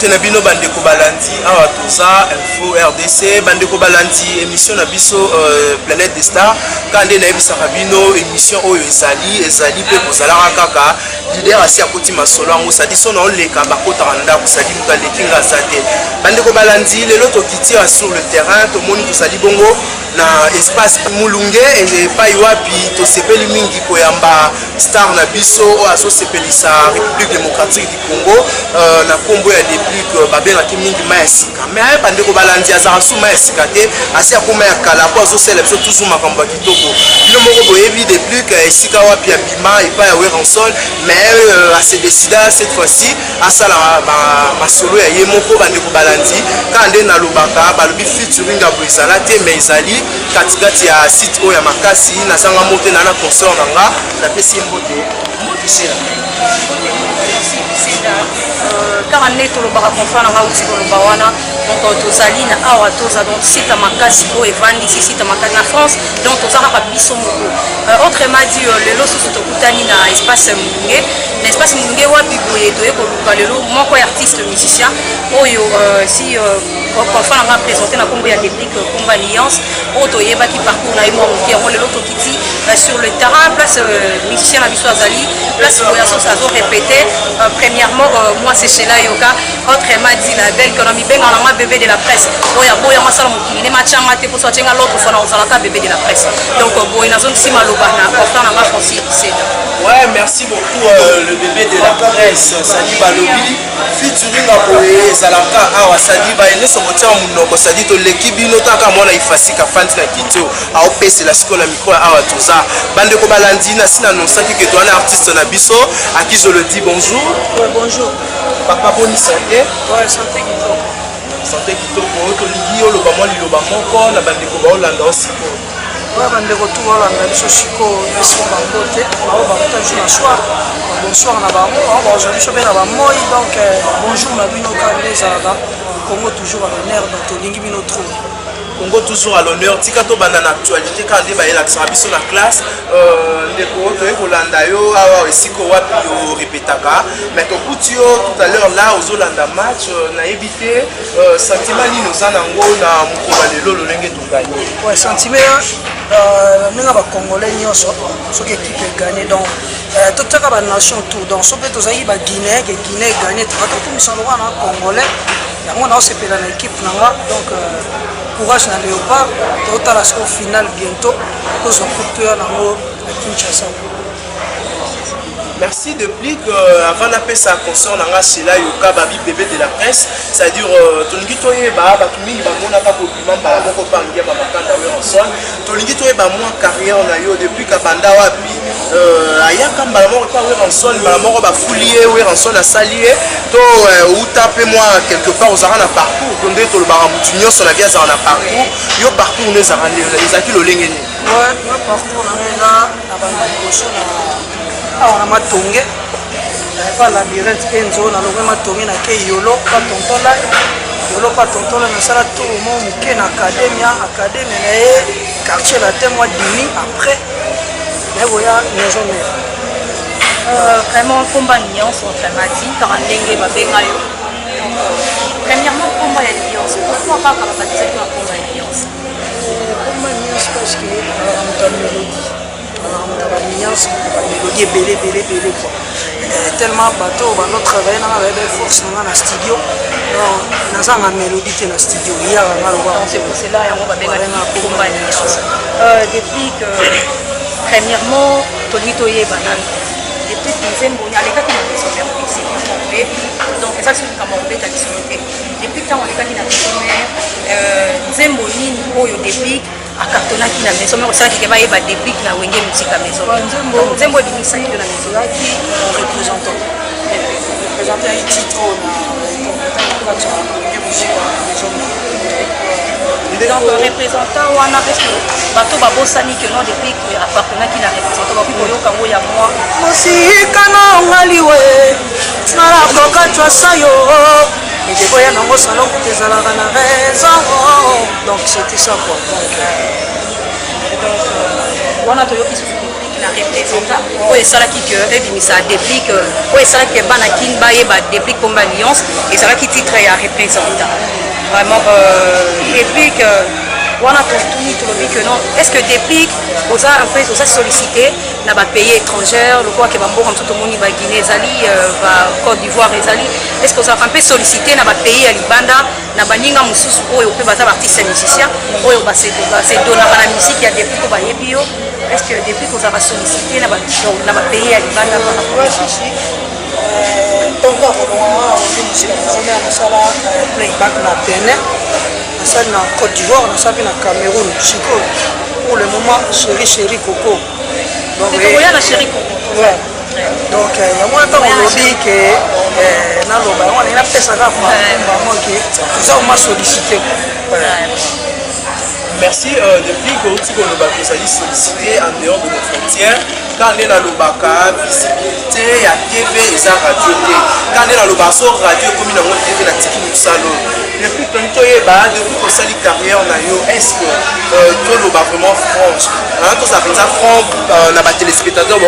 mbote na bino bandeko balandi awa toza info RDC bandeko balandi émission na biso Planète des Stars kande na ebisaka bino émission oyo ezali pe kozalaka kaka leader asi akoti masolo yango sadi so na oleka bakota ndako sadi muta lekinga zate bandeko balandi lelo tokiti sur le terrain tomoni tosali bongo na espace mulunge epai wapi tosepeli mingi koyamba star na biso oyo azosepelisa République démocratique du Congo na kombo ya déplique babengaki mingi ma ya sika mais bandeko balandi azaka su ma ya sika te asi akoma ya kala po azosala biso toujours makambo ya kitoko bino moko boyebi déplique esika wapi ya bima epai ya Weranson mais ase décida cette fois-ci asala masolo ya ye moko bandeko balandi kande na lobaka balobi featuring abo ezala te mais ezali katikati ya site oyo ya makasi nazanga mote na concert nanga napesi ye mbote car on est tout le bar à confondre en aussi pour le bawana donc tozali na awa toza donc site makasi o evandi ici site makasi na France donc tozaka pa biso moko autrement dit le loso tokutani na espace munge wapi boye to ekoluka lelo moko ya artiste musicien oyo si confondre nga présenter na kombo ya déplique komba alliance o to yebaki parcours na imo ki on lelo tokiti sur le terrain place musicien na biso azali place boya so ça zo répéter premièrement moi c'est chez la yoka autrement dit la belle que on a mis benga na bébé de la presse boya masala mokili ne machanga te pour sortir l'autre fois on s'ala bébé de la presse donc boya na zone sima loba na portant na Francis c'est ouais merci beaucoup le bébé de la presse Sadi Balobi featuring aboye zalaka awa Sadi ba ene somotia munoko Sadi to l'équipe notaka mona ifasika fanti na kitio a opese la sikola micro awa toza bande ko balandi na sina non saki que toi un artiste na biso à qui je le dis bonjour. Ouais, bonjour papa boni santé ouais santé kitoko santé kitoko to ligi o lo ba mo li lo ba moko na bande ko ba olanda osiko ouais bande ko tout olanda biso siko biso ba côté ba ba tout na soir bonsoir na ba mo ba aujourd'hui so be na ba moi donc bonjour na bino ka les alaba Congo toujours à l'honneur dans to lingi bino trop Congo toujours à l'honneur tika to banda na actualité quand ba ela biso na classe ndeko to ekolanda yo awa esiko wapi yo répétaka mais to kutio tout à l'heure là aux Olanda match na éviter sentiment ni nos anango na mukoma lelo lolenge to gagner ouais sentiment ninga ba congolais nyoso so que équipe gagner donc tout ça ba nation tout donc so peut to zayi ba Guinée gagner tout tout misalo wana congolais yango na osepela na équipe nanga donc courage na Léopard total à score final bientôt cause on coupe à Kinshasa. Merci depuis que avant d'appeler ça concert on a chez là yoka babi bébé de la presse c'est-à-dire tolingi toye ba batumini ba mona ka compliment ba moko pangia ba bakanda we ensemble tolingi toye ba moi carrière na yo depuis ka banda wapi ayaka mbala moko pa we ensemble mbala moko ba foulier we ensemble na salier to ou taper moi quelque part aux arana parcours donc to le baramutu nyonso na via za na parcours yo parcours ne za rande ezaki lo lengeni ouais yo parcours na nga na banda koso na on a matonge pas labyrinthe enzo na lobe matonge na ke yolo pas tontola na sala tout le monde ke na académie na quartier la témoin demi après mais voilà maison mère vraiment combat nuance autrement dit car ndenge babenga yo premièrement combat ya nuance pourquoi pas quand on dit que combat ya nuance parce que mélodie belé quoi tellement bateau va notre travail na ba force na studio non na zanga mélodie te na studio ya nga lo c'est pour cela on va benga combat depuis que premièrement tolito ye banane depuis nzembo nya leka ki na sommaire ici donc ça c'est comme on peut t'expliquer depuis quand on leka ki na sommaire nzembo nini oyo depuis akartona ki na maison mais ça qui va yeba dépique na wenge musique à maison nzembo bimisa ki na maison là qui représentant un titre na musique à maison donc représentant wana parce que bato babosani que non depuis akartona ki na représentant ba ko yoka ngo ya moi musika na ngaliwe na la koka twa sayo et je voyais dans mon salon que tu as la raison donc c'était ça quoi donc on a toujours qui se fait na représentant oyo esalaki ke ebimisa déplique oyo esalaki ke bana kini bayeba déplique comme alliance ezalaki titre ya représentant vraiment déplique wana totuni tolobi que non est-ce que déplique oza un peu oza sollicité na bapays étrangère lokola ke bamboka mosusu tomoni baguinée ezali bacôte d'ivoire ezali est-ce que ozalaka mpe sollicité na bapays ya libanda na baninga mosusu oyo mpe baza baartiste musicien oyo basedonaka na musike ya déplique oyo bayebi yo est-ce que déplique ozalaka sollicité na bapays ya libanda ntongo akolonga ondi mosika nazomea nasala playback na Benin nasali na Côte d'Ivoire nasali na Cameroun sikoyo pour le moment chéri Coco donc donc yango ntango olobi ke naloba yango alingi napesaka bango ke toza oma sollicité. Merci. Depuis que nous avons sollicité en dehors de nos frontières, quand on est dans le Baka, visibilité, à TV et à radio, quand on est dans le Basso, radio, comme on a TV, la Tiki Salon. Depuis que nous avons fait une carrière, est-ce que tout le bas vraiment franche, tout ça fait ça franc, on a des téléspectateurs,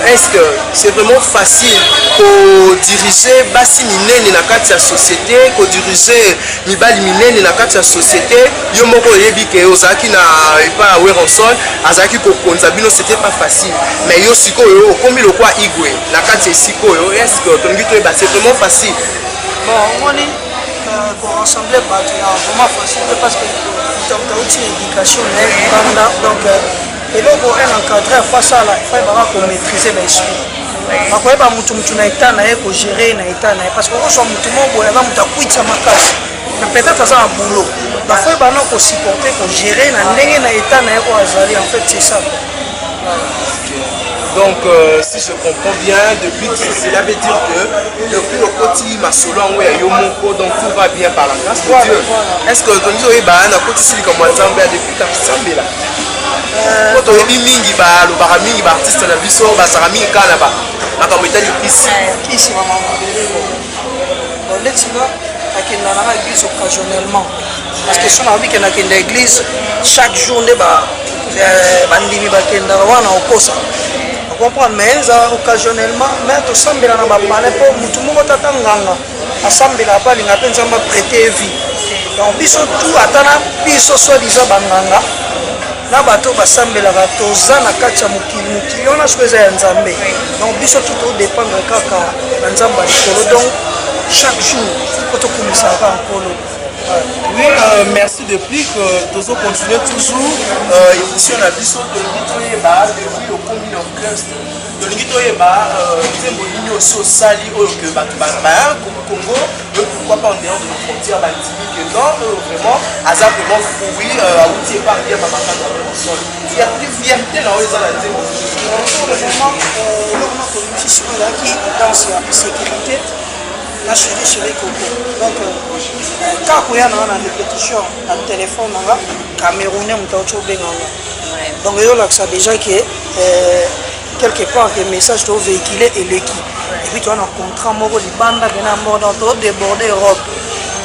est-ce que c'est vraiment facile pour diriger Bassi Minene dans la société, pour diriger Mibali Minene dans la société, yebi ke ozaki na pas aware en sol azaki ko konzabino c'était pas facile mais yo sikoyo komi lokwa igwe na kati sikoyo est-ce que tongi to ba c'est vraiment facile bon on est pour rassembler pas vraiment facile parce que tu as aussi éducation donc et donc un encadreur face à la il faut vraiment maîtriser l'esprit bakoyeba mutu na état na ye ko gérer na état na parce que on soit mutu mo boya ba mutu akuitsa makasi mais peut-être ça un boulot il faut vraiment qu'on supporter qu'on gérer na ndenge na état na ko azali en fait c'est ça. Donc si je comprends bien depuis cela veut dire que depuis le côté masolo en yo moko donc tout va bien par la grâce de Dieu. Est-ce que ton Dieu ba na côté si comme Zambia depuis ta Zambia là quand on dit mingi ba lo ba mingi ba artiste na biso ba sara mingi kana ba makambo etali ici maman bon let's go akenda na l'église occasionnellement parce que si on a vu qu'on a qu'une église chaque journée bandimi bakenda wana okosa comprendre mais occasionnellement mais to sambela na bapane po mutu moko tata nganga asambela pa linga penza ma prêter vie donc biso tout atana biso soi-disant banganga na bato basambela toza na kati ya mokili ona soeza ya nzambe donc biso tout dépendre kaka na nzamba likolo donc chaque jour faut tokumisaka nkolo. Oui, merci depuis que nous continuons toujours émission na biso depuis le commune of Christ sali que Congo pourquoi pas en dehors de nos frontières que non vraiment hasard vraiment fruit outil par bien il y a plus fierté dans les dans sécurité na chéri Coco donc quand il y a une répétition na téléphone na Camerounais muto benganga donc yo là ça déjà que quelque part que message to véhiculer et l'équipe et puis tu as un contrat moko di banda bena mort dans déborder Europe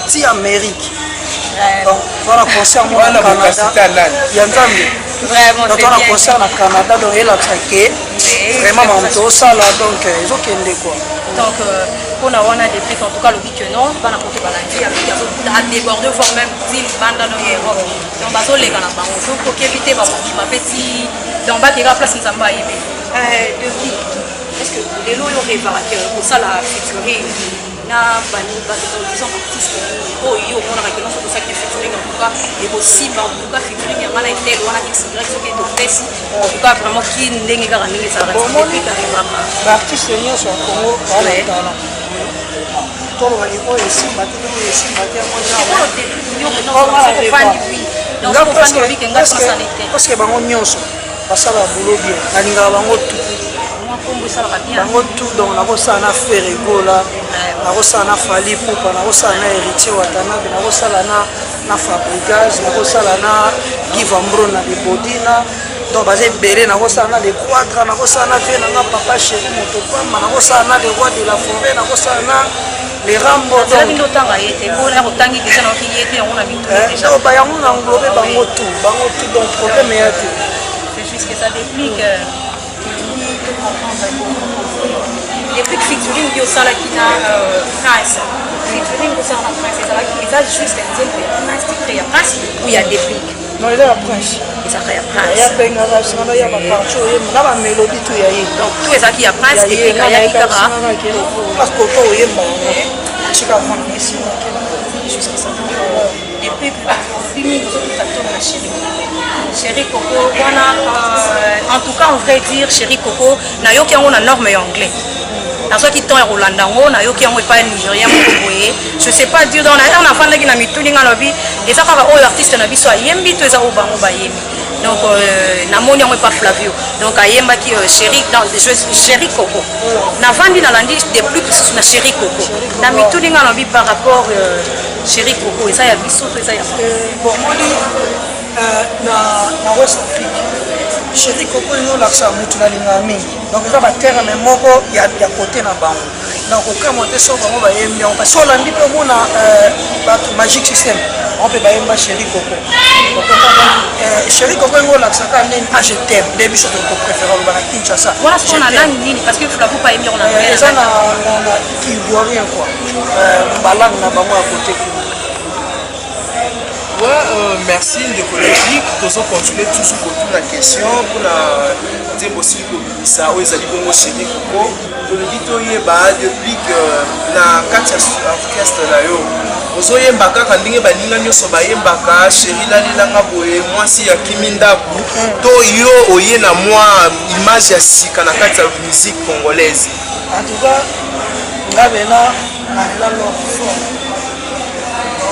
si Amérique donc voilà concert au Canada il y a vraiment donc on a concert au Canada donc il a traqué vraiment mon ça là donc ils ont qu'ende quoi donc on a depuis en tout cas le but que non bana koto balandi à déborder voire même ville banda dans Europe donc baso les kana bango pour éviter ba petit donc ba tira place nzamba yebe depuis est-ce que les lots ont réparé pour ça la futurité na bani ba disons artiste oh yo on a que non c'est ça qui futurité en tout cas et possible en tout cas futurité ngana était on a dit c'est ce qui est précis en tout cas vraiment qui ndenge ka ndenge ça reste depuis carrément ba artiste nyonso ya Congo bana talent tolo bali ko esimba te esimba te parce que bango nyonso basala boulot bien nalingaka bango tout bango tout donc nakosala na Ferregola nakosala na Fali Pupa nakosala na Héritier Watanabe nakosala na Fabricage nakosala na Guy Vambro na Lebodina donc baza ebele nakosala na le Quadra nakosala na vie nanga Papa Chéri Motopamba nakosala na le Roi de la Forêt nakosala na les Rambo donc bayango na englobe bango tout donc problème ya te puisque ça déplique déplique featuring qui au sein qui na France featuring au sein de la France c'est là qui est juste un exemple de Prince qui crée Prince où il y a déplique non il est à Prince et ça crée il y Prince a penga la sanga ya maparcho ye na ba mélodie tout ya yi donc tout ça qui a Prince et puis kaya kikara parce que to ye mba chika fond ici jusqu'à ça et puis fini nous autres Chéri Coco, en tout cas on vrai dire Chéri Coco, na yo qui on a norme anglais. Na so qui ton Rolanda ngo na yo qui on pas nigérien boye. Je sais pas dire dans on a fanda qui na mitulinga lobi et ça ka o artiste na biso yembi to eza o bango ba yembi. Donc na moni on pas Flavio. Donc ayemba qui Chéri dans Chéri Coco. Na vandi na landi de plus na Chéri Coco. Na mitulinga lobi par rapport Chéri Coco et ça ya biso to ça ya. Bon moi na West Afrique Chéri Coco yo laksa mutu na linga mingi donc eza baterre mais moko ya côté na bango donc okama te so bango bayembi on parce que olandi pe mona bato Magic System on peut bayemba Chéri Coco Chéri Coco yo laksa ka neni je t'aime début sur ton préféré le bana Kinshasa voilà ce qu'on a là nini parce que Flavou pas émis on a rien ça na ivoirien quoi balang na bango à côté. Ouais, merci de collègue. Nous allons continuer toujours pour toute la question. Pour la dire aussi que ça, oui, ça dit bon au Chéri Coco. Pour le dire depuis que la 4 orchestre là yo. Ozo yembaka kandinge baninga nyoso ba yembaka Chéri la lilanga boye moi si ya Kimindaku to yo oye na moi image ya sika na kati ya musique congolaise. En tout cas, ngabena na la love.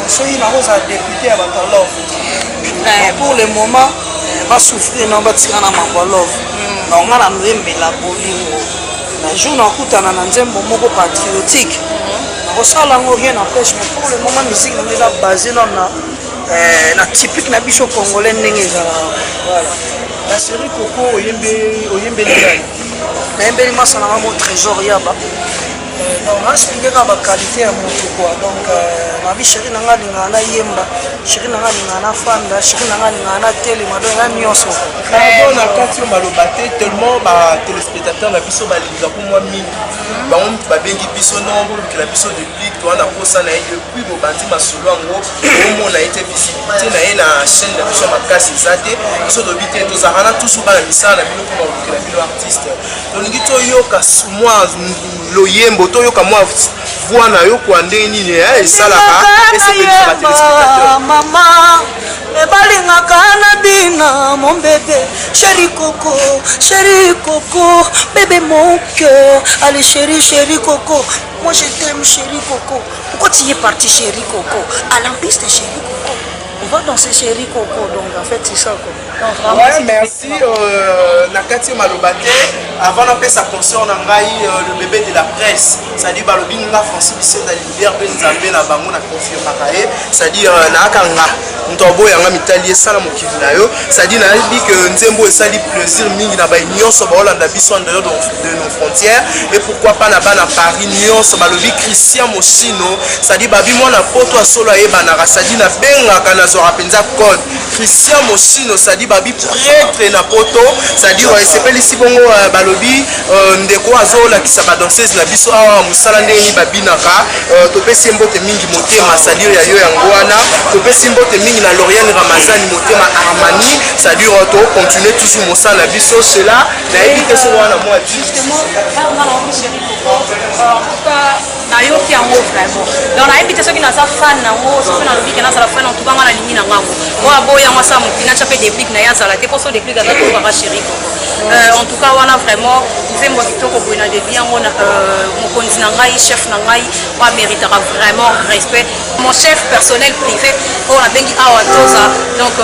Soyez là où ça député à votre love. Pour le moment, va souffrir dans votre sirana mambo love. Donc on a l'embé la bolingo. La journée en coûte na nzembo moko patriotique. On sent là rien n'empêche mais pour le moment musique on est là basée dans na typique na bicho congolais ndenge voilà. La Chéri Coco oyembe ngai. Na yembe masana mo trésor yaba. Donc on expliqué la qualité à mon quoi donc ma vie Chéri nanga lingana yemba Chéri nanga lingana fanda Chéri nanga lingana télé madonna nyonso na kati malobate tellement ba téléspectateurs na biso balinga pour moi mingi ba on ba bengi biso non pour que la biso de public toi na posa na depuis bo bandi masolo ngo au monde a été visibilité na chaîne de biso makasi zate biso do bité to zahana tout sous ba misala bino pour que la bino artiste donc ngito yo ka moi loyembo to yo ka moi voix na yo kwa ndeni ni esalaka esepelisa ba téléspectateurs mama ebalingaka na bina mon bébé Chéri Coco bébé mon cœur allez chéri Coco moi je t'aime Chéri Coco pourquoi tu es parti Chéri Coco à la piste Chéri Coco on va danser Chéri Coco donc en fait c'est ça quoi. Ouais, merci Nakati Malobate avant d'appeler sa concert on a le bébé de la presse c'est-à-dire balobinga Francis Bissot da Libère Benzambe na bango na confirme makae c'est-à-dire na kanga ntobo yanga mitali esala mokivu na yo c'est-à-dire na dit que nzembo esali plaisir mingi na ba nyonso ba Hollande biso en dehors de nos frontières et pourquoi pas na bana Paris nyonso balobi Christian Moschino c'est-à-dire babi mwana poto asolo ayeba na c'est-à-dire na benga kana zo rapenza code Christian Moschino c'est-à-dire babi prêtre na poto c'est-à-dire sepeli si bongo balobi ndeko azola kisa ba danseuse na biso awa musala ndeni babinaka topesi mbote mingi motema c'est-à-dire ya yo yango wana topesi mbote mingi na Lauriane Ramazani motema Armani c'est-à-dire to continuer toujours mosala biso cela na éviter ce wana moi justement en tout cas na yo qui en haut vraiment donc na éviter ceux qui na sa fan na haut ceux qui na lobi que na sa fan en tout cas na lingi na ngambo wa boya moi ça mon pina chapé déplique na ya sala te poso déplique avec ko ba Chéri Coco en tout cas wana vraiment nzembo kitoko boina de bien on mokonzi na ngai chef na ngai wa méritera vraiment respect mon chef personnel privé on a bengi awa toza donc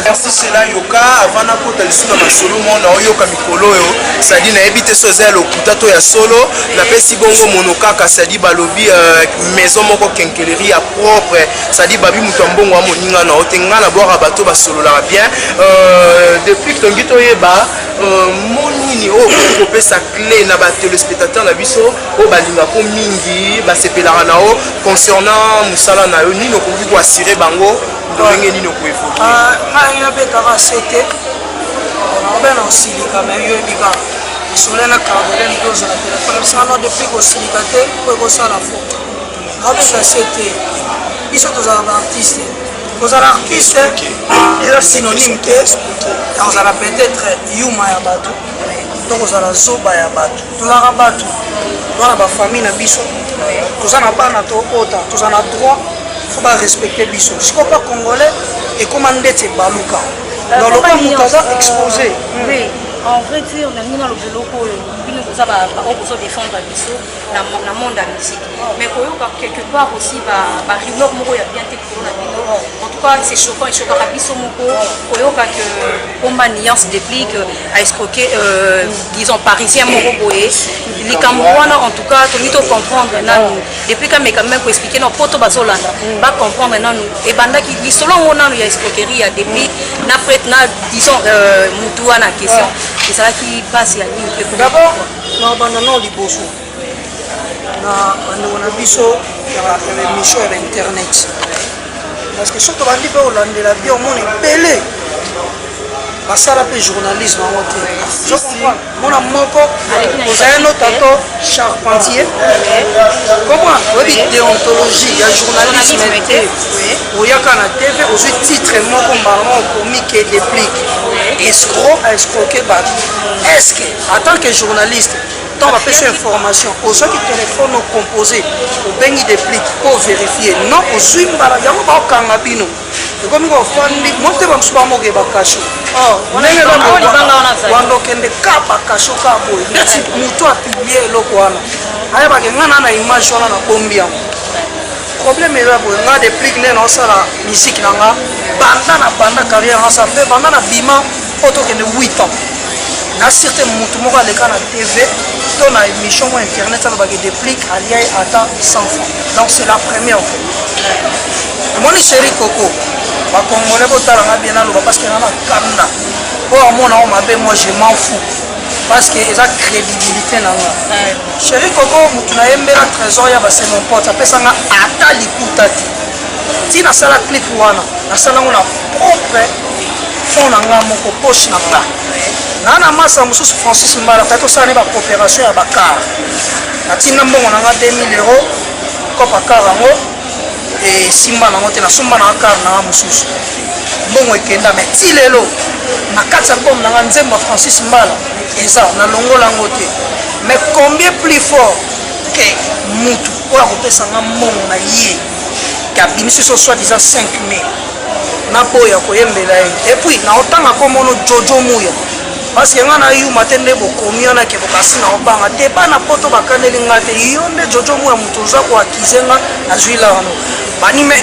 merci cela yoka avant na kota lisuna masolo mona oyoka mikolo yo sadi na ebite soza lo kutato ya solo na pesi bongo monokaka sadi balobi maison moko kenkeleri ya propre sadi babi mutu mbongo wa moninga na otenga na boka bato basolo la bien depuis tongito yeba monini o ko pesa clé na ba téléspectateurs na biso o balinga ko mingi ba sepelaka na o concernant musala na yo nino ko assurer bango ndenge nino ko evoluer na ina pe kaka sete on a aussi les caméras, isolé na carbone dose na téléphone ça non depuis que silicaté pour ça la photo avec ça c'était ils sont tous artistes aux artistes et synonyme que on a peut-être yuma ya batu donc on a zoba ya batu tous la batu dans la famille na biso tous en pas na to ota tous en a droit faut pas respecter biso je crois pas congolais et commandé te baluka dans le cas mutaza exposé oui. En vrai dire, on a mis dans le boulot pour défendre la mission dans le monde de la musique. Mais quelque part aussi, en tout cas, c'est choquant. Il choquant la mission que on nuance déplique à escroquer, disons, parisien, les Camerounais, en tout cas, tout le monde comprendre. Depuis quand même pour expliquer nos potes bazolanda, pas comprendre et banda qui dit selon on a une escroquerie, depuis disons, Moutoua na question. C'est ça qui passe à l'île. D'abord, nous abandonnons les beaux jours. Nous avons l'émission sur Internet. Parce que surtout, on dit que la vie au monde est belle. Ça la journalisme. Je comprends. Mon amour, vous avez un autre charpentier. Comment? Vous avez déontologie, il y a journalisme. Il y a un TV, vous avez titre comique et déplique. Escroc à escroquer. Est-ce que, en tant que journaliste, on va faire cette information aux gens qui téléphonent nos composés, au béni déplique pour vérifier. Non, aux suivre, il y a un kangabino. Comme on fait, montez votre supermarché et bakacho. On a kapa kacho kabo. Merci muto a publié lokwana. Aya ba ngana na image wana na bombia. Problème est là pour nga déplique né na sala musique nanga. Banda carrière na sa fait banda na bima auto que de 8 ans. Na certain muto moko à l'écran na TV, dans la émission internet ça va déplique allié attend 100 francs. Donc c'est la première fois. Mon chéri Coco. Congolais bien parce que moi je m'en fous parce que ils ont crédibilité chéri Coco tu n'as même pas trésor c'est mon pote ça peut ça ata likutati si na sala clip wana na sala na propre fond na moko poche na na massa mususu Francis Mbala tato ça ne ba coopération ya bakar atina mbongo na 2000 € kopa karango et simba na ngote na somba na car na mususu bongo ekenda mais ti lelo na kati album na nzemba Francis Mbala eza na longola ngote mais combien plus fort que mutu oya kopesa nga mbongo na ye kabimisi so soit disant 5000 na boya koyembela ye et puis na otanga komono Jojo Muya parce que nga na yu matende bokomi ona ke bokasi na obanga te bana poto bakaneli nga te yo nde Jojo Muya mutu oza ko akizenga azwila wano banime